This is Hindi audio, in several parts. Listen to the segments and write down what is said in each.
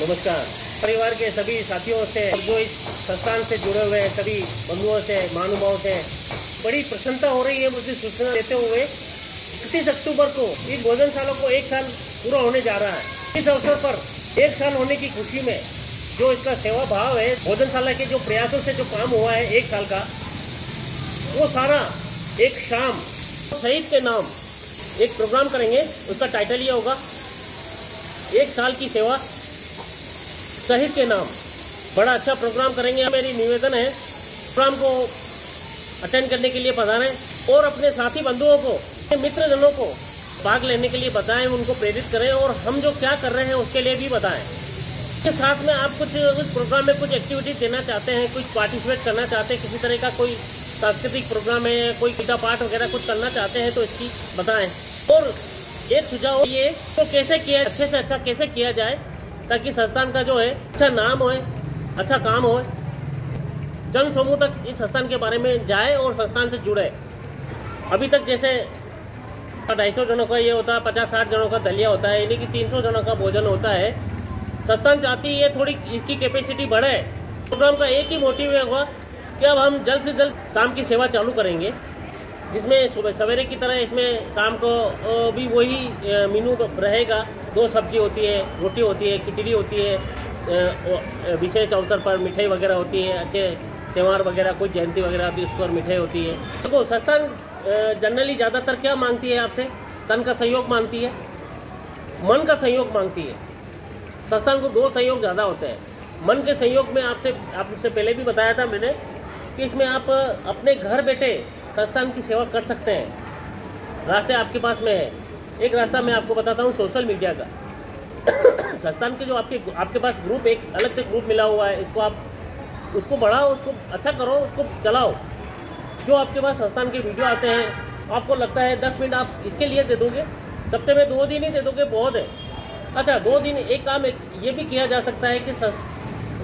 नमस्कार। परिवार के सभी साथियों से, जो इस संस्थान से जुड़े हुए सभी बंधुओं से, महानुभावों से बड़ी प्रसन्नता हो रही है मुझे सूचना देते हुए 31 अक्टूबर को इस भोजनशाला को 1 साल पूरा होने जा रहा है। इस अवसर पर 1 साल होने की खुशी में जो इसका सेवा भाव है, भोजनशाला के जो प्रयासों से जो काम हुआ है 1 साल का, वो सारा एक शाम शहीद के नाम एक प्रोग्राम करेंगे। उसका टाइटल ये होगा 1 साल की सेवा शहीद के नाम। बड़ा अच्छा प्रोग्राम करेंगे। मेरी निवेदन है प्रोग्राम को अटेंड करने के लिए पधारें और अपने साथी बंधुओं को, मित्रजनों को भाग लेने के लिए बताएं, उनको प्रेरित करें और हम जो क्या कर रहे हैं उसके लिए भी बताएं। इसके साथ में आप कुछ उस प्रोग्राम में कुछ एक्टिविटी देना चाहते हैं, कुछ पार्टिसिपेट करना चाहते हैं, किसी तरह का कोई सांस्कृतिक प्रोग्राम है, कोई गीता पाठ वगैरह कुछ करना चाहते हैं तो इसकी बताएं। और एक सुझाव ये तो कैसे किया, अच्छे से अच्छा कैसे किया जाए ताकि संस्थान का जो है अच्छा नाम हो, अच्छा काम हो, जन समूह तक इस संस्थान के बारे में जाए और संस्थान से जुड़े। अभी तक जैसे 250 जनों का ये होता है, 50-60 जनों का दलिया होता है, यानी कि 300 जनों का भोजन होता है। संस्थान चाहती है थोड़ी इसकी कैपेसिटी बढ़े। प्रोग्राम का एक ही मोटिव होगा कि अब हम जल्द से जल्द शाम की सेवा चालू करेंगे, जिसमें सुबह सवेरे की तरह इसमें शाम को भी वही मेनू रहेगा। 2 सब्जी होती है, रोटी होती है, खिचड़ी होती है, विशेष अवसर पर मिठाई वगैरह होती है, अच्छे त्यौहार वगैरह, कोई जयंती वगैरह होती है उस पर मिठाई होती है। देखो संस्थान जनरली ज़्यादातर क्या मांगती है आपसे? तन का सहयोग मांगती है, मन का सहयोग मांगती है। संस्थान को 2 सहयोग ज़्यादा होते हैं। मन के सहयोग में आपसे पहले भी बताया था मैंने कि इसमें आप अपने घर बैठे संस्थान की सेवा कर सकते हैं। रास्ते आपके पास में है। एक रास्ता मैं आपको बताता हूँ सोशल मीडिया का। संस्थान के जो आपके पास ग्रुप, एक अलग से ग्रुप मिला हुआ है, इसको आप उसको बढ़ाओ, उसको अच्छा करो, उसको चलाओ। जो आपके पास संस्थान के वीडियो आते हैं, आपको लगता है 10 मिनट आप इसके लिए दे दोगे, सप्ताह में 2 दिन ही दे दोगे, बहुत है। अच्छा 2 दिन एक काम ये भी किया जा सकता है कि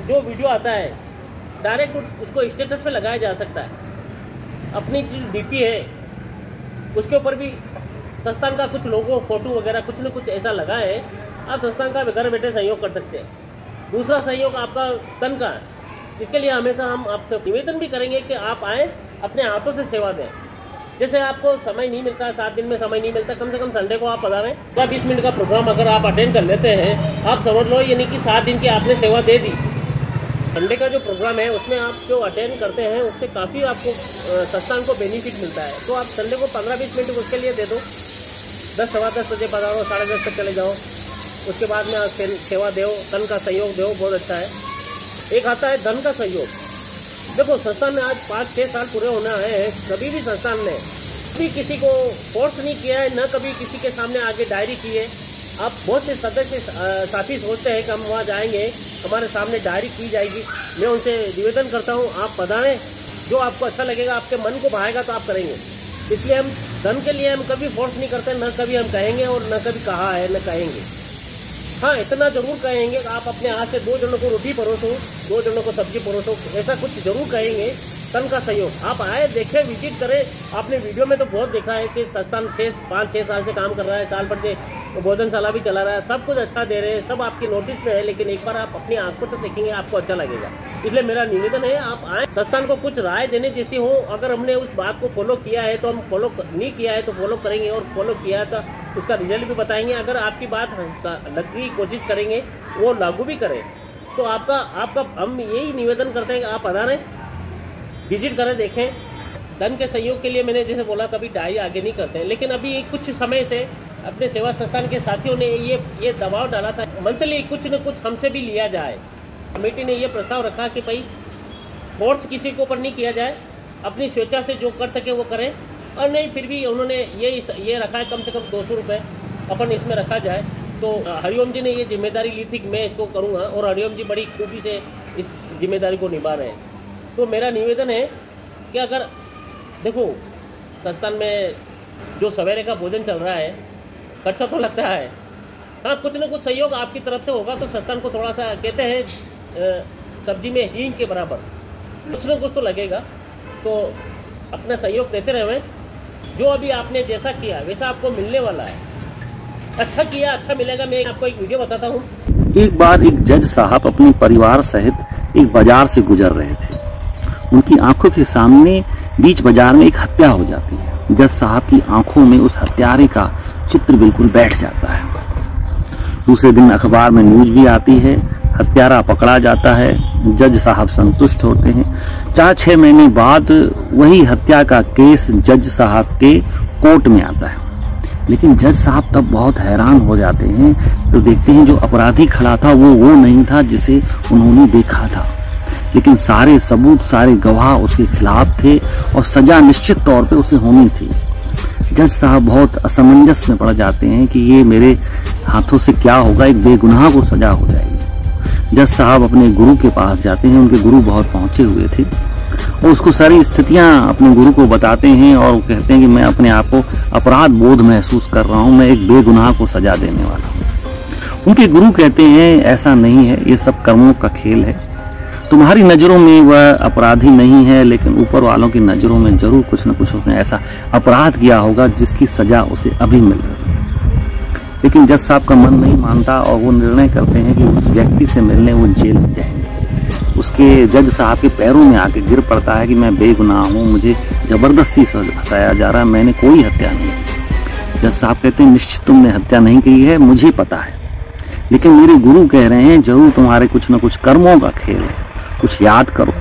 जो वीडियो आता है डायरेक्ट उसको स्टेटस पे लगाया जा सकता है। अपनी जो डीपी है उसके ऊपर भी संस्थान का कुछ लोगो, फोटो वगैरह कुछ न कुछ ऐसा लगा है, आप संस्थान का घर बैठे सहयोग कर सकते हैं। दूसरा सहयोग आपका तन का है। इसके लिए हमेशा हम आपसे निवेदन भी करेंगे कि आप आए, अपने हाथों से सेवा दें। जैसे आपको समय नहीं मिलता, 7 दिन में समय नहीं मिलता, कम से कम संडे को आप पधारें। 20 मिनट का प्रोग्राम अगर आप अटेंड कर लेते हैं, आप समझ लो यानी कि 7 दिन की आपने सेवा दे दी। संडे का जो प्रोग्राम है उसमें आप जो अटेंड करते हैं उससे काफ़ी आपको संस्थान को बेनिफिट मिलता है। तो आप संडे को 15-20 मिनट उसके लिए दे दो। 10, सवा 10 बजे पधारो, 10:30 तक चले जाओ। उसके बाद में आप सेवा दो, तन का सहयोग दो, बहुत अच्छा है। एक आता है धन का सहयोग। देखो संस्थान में आज 5-6 साल पूरे होना है। कभी भी संस्थान ने कभी किसी को फोर्स नहीं किया है, न कभी किसी के सामने आगे डायरी की है। आप बहुत से सदस्य साथी सोचते हैं कि हम वहाँ जाएंगे, हमारे सामने डायरी की जाएगी। मैं उनसे निवेदन करता हूँ आप पधारें, जो आपको अच्छा लगेगा, आपके मन को भाएगा तो आप करेंगे। इसलिए हम धन के लिए हम कभी फोर्स नहीं करते, न कभी हम कहेंगे और न कभी कहा है, न कहेंगे। हाँ इतना जरूर कहेंगे कि आप अपने हाथ से 2 जनों को रोटी परोसो, 2 जनों को सब्जी परोसो, ऐसा कुछ जरूर कहेंगे। तन का सहयोग आप आए, देखें, विजिट करें। आपने वीडियो में तो बहुत देखा है कि संस्थान 5-6 साल से काम कर रहा है, साल भर से भोजनशाला भी चला रहा है, सब कुछ अच्छा दे रहे हैं, सब आपकी नोटिस में है। लेकिन एक बार आप अपनी आंखों से देखेंगे, आपको अच्छा लगेगा। इसलिए मेरा निवेदन है आप आए, संस्थान को कुछ राय देने जैसी हो। अगर हमने उस बात को फॉलो किया है तो हम फॉलो नहीं किया है तो फॉलो करेंगे, और फॉलो किया तो उसका रिजल्ट भी बताएंगे। अगर आपकी बात लगने की कोशिश करेंगे, वो लागू भी करें, तो आपका हम यही निवेदन करते हैं कि आप पधारें, विजिट करें, देखें। धन के सहयोग के लिए मैंने जैसे बोला कभी डायरी आगे नहीं करते हैं, लेकिन अभी कुछ समय से अपने सेवा संस्थान के साथियों ने ये दबाव डाला था मंथली कुछ न कुछ हमसे भी लिया जाए। कमेटी ने ये प्रस्ताव रखा कि भाई फोर्स किसी के ऊपर नहीं किया जाए, अपनी स्वेच्छा से जो कर सके वो करें। और नहीं फिर भी उन्होंने ये रखा है कम से कम 200 रुपये अपन इसमें रखा जाए। तो हरिओम जी ने ये जिम्मेदारी ली थी कि मैं इसको करूँगा, और हरिओम जी बड़ी खूबी से इस जिम्मेदारी को निभा रहे हैं। तो मेरा निवेदन है कि अगर देखो संस्थान में जो सवेरे का भोजन चल रहा है, खर्चा तो लगता है, हाँ कुछ न कुछ सहयोग आपकी तरफ से होगा तो संस्थान को थोड़ा सा कहते हैं सब्जी में हींग के बराबर कुछ न कुछ तो लगेगा। तो अपना सहयोग देते रहे। जो अभी आपने जैसा किया वैसा आपको मिलने वाला है। अच्छा किया, अच्छा मिलेगा। मैं आपको एक वीडियो बताता हूँ। एक बार एक जज साहब अपने परिवार सहित एक बाजार से गुजर रहे थे। उनकी आंखों के सामने बीच बाजार में एक हत्या हो जाती है। जज साहब की आंखों में उस हत्यारे का चित्र बिल्कुल बैठ जाता है। दूसरे दिन अखबार में न्यूज भी आती है, हत्यारा पकड़ा जाता है। जज साहब संतुष्ट होते हैं। 4-6 महीने बाद वही हत्या का केस जज साहब के कोर्ट में आता है। लेकिन जज साहब तब बहुत हैरान हो जाते हैं तो देखते हैं जो अपराधी खड़ा था वो नहीं था जिसे उन्होंने देखा था। लेकिन सारे सबूत, सारे गवाह उसके खिलाफ थे और सजा निश्चित तौर पे उसे होनी थी। जज साहब बहुत असमंजस में पड़ जाते हैं कि ये मेरे हाथों से क्या होगा, एक बेगुनाह को सजा हो जाएगी। जज साहब अपने गुरु के पास जाते हैं। उनके गुरु बहुत पहुंचे हुए थे और उसको सारी स्थितियां अपने गुरु को बताते हैं और वो कहते हैं कि मैं अपने आप को अपराध बोध महसूस कर रहा हूं, मैं एक बेगुनाह को सजा देने वाला हूं। उनके गुरु कहते हैं ऐसा नहीं है, ये सब कर्मों का खेल है। तुम्हारी नजरों में वह अपराधी नहीं है, लेकिन ऊपर वालों की नजरों में जरूर कुछ न कुछ उसने ऐसा अपराध किया होगा जिसकी सजा उसे अभी मिल रही है। लेकिन जज साहब का मन नहीं मानता और वो निर्णय करते हैं कि उस व्यक्ति से मिलने वो जेल में जाएंगे। उसके जज साहब के पैरों में आके गिर पड़ता है कि मैं बेगुनाह हूँ, मुझे जबरदस्ती से फंसाया जा रहा है, मैंने कोई हत्या नहीं की। जज साहब कहते हैं निश्चित तुमने हत्या नहीं की है, मुझे पता है, लेकिन मेरे गुरु कह रहे हैं जरूर तुम्हारे कुछ न कुछ कर्मों का खेल है। कुछ याद करो,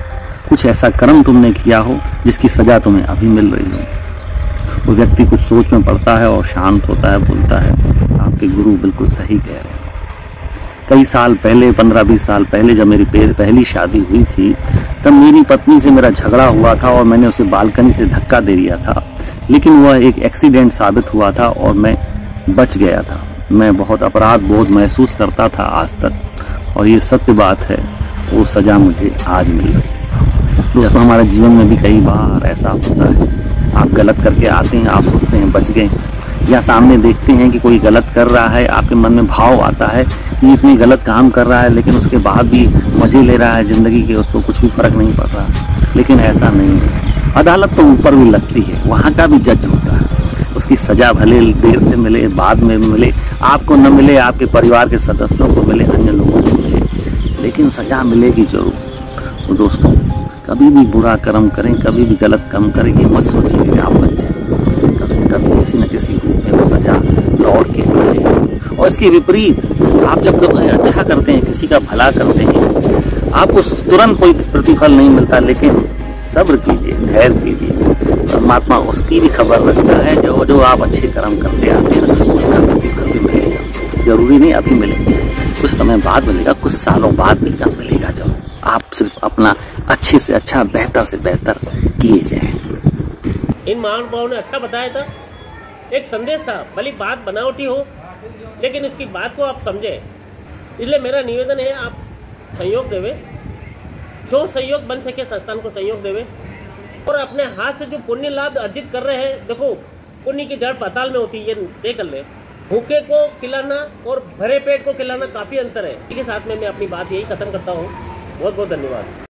कुछ ऐसा कर्म तुमने किया हो जिसकी सजा तुम्हें अभी मिल रही हो। वो व्यक्ति कुछ सोच में पड़ता है और शांत होता है, बोलता है आपके गुरु बिल्कुल सही कह रहे हैं। कई साल पहले, 15-20 साल पहले जब मेरी पहली शादी हुई थी तब मेरी पत्नी से मेरा झगड़ा हुआ था और मैंने उसे बालकनी से धक्का दे दिया था। लेकिन वह एक एक्सीडेंट साबित हुआ था और मैं बच गया था। मैं बहुत अपराध बोध महसूस करता था आज तक और ये सत्य बात है, वो सजा मुझे आज मिल रही है। दोस्तों हमारे जीवन में भी कई बार ऐसा होता है, आप गलत करके आते हैं, आप सोचते हैं बच गए, या सामने देखते हैं कि कोई गलत कर रहा है, आपके मन में भाव आता है कि इतनी गलत काम कर रहा है लेकिन उसके बाद भी मजे ले रहा है जिंदगी के, उसको कुछ भी फर्क नहीं पड़ रहा। लेकिन ऐसा नहीं है। अदालत तो ऊपर भी लगती है, वहाँ का भी जज होता है। उसकी सजा भले देर से मिले, बाद में मिले, आपको न मिले, आपके परिवार के सदस्यों को मिले, अन्य लोगों को मिले, लेकिन सजा मिलेगी जरूर। तो दोस्तों कभी भी बुरा कर्म करें, कभी भी गलत कर्म करें, ये मत सोचिए कि आप बच जाएं। कभी किसी न किसी रूप में वो सजा लौट के आएगी। और इसके विपरीत आप जब अच्छा करते हैं, किसी का भला करते हैं, आपको तुरंत कोई प्रतिफल नहीं मिलता, लेकिन सब्र कीजिए, धैर्य कीजिए। परमात्मा उसकी भी खबर रखता है जो आप अच्छे कर्म करते आते हैं, उसका प्रतिफल भी मिलेगा। जरूरी नहीं अभी मिलेगा, कुछ समय बाद मिलेगा, कुछ सालों बाद मिलेगा जरूर। आप सिर्फ अपना अच्छे से अच्छा, बेहतर से बेहतर किए जाएं। इन महानुभावों ने अच्छा बताया था, एक संदेश था, भली बात बनावटी हो लेकिन इसकी बात को आप समझे। इसलिए मेरा निवेदन है आप सहयोग देवे, जो सहयोग बन सके संस्थान को सहयोग देवे और अपने हाथ से जो पुण्य लाभ अर्जित कर रहे हैं, देखो पुण्य की जड़ पाताल में होती है, ये तय कर ले। भूखे को खिलाना और भरे पेट को खिलाना काफी अंतर है। इसके साथ में मैं अपनी बात यही खत्म करता हूँ। बहुत बहुत धन्यवाद।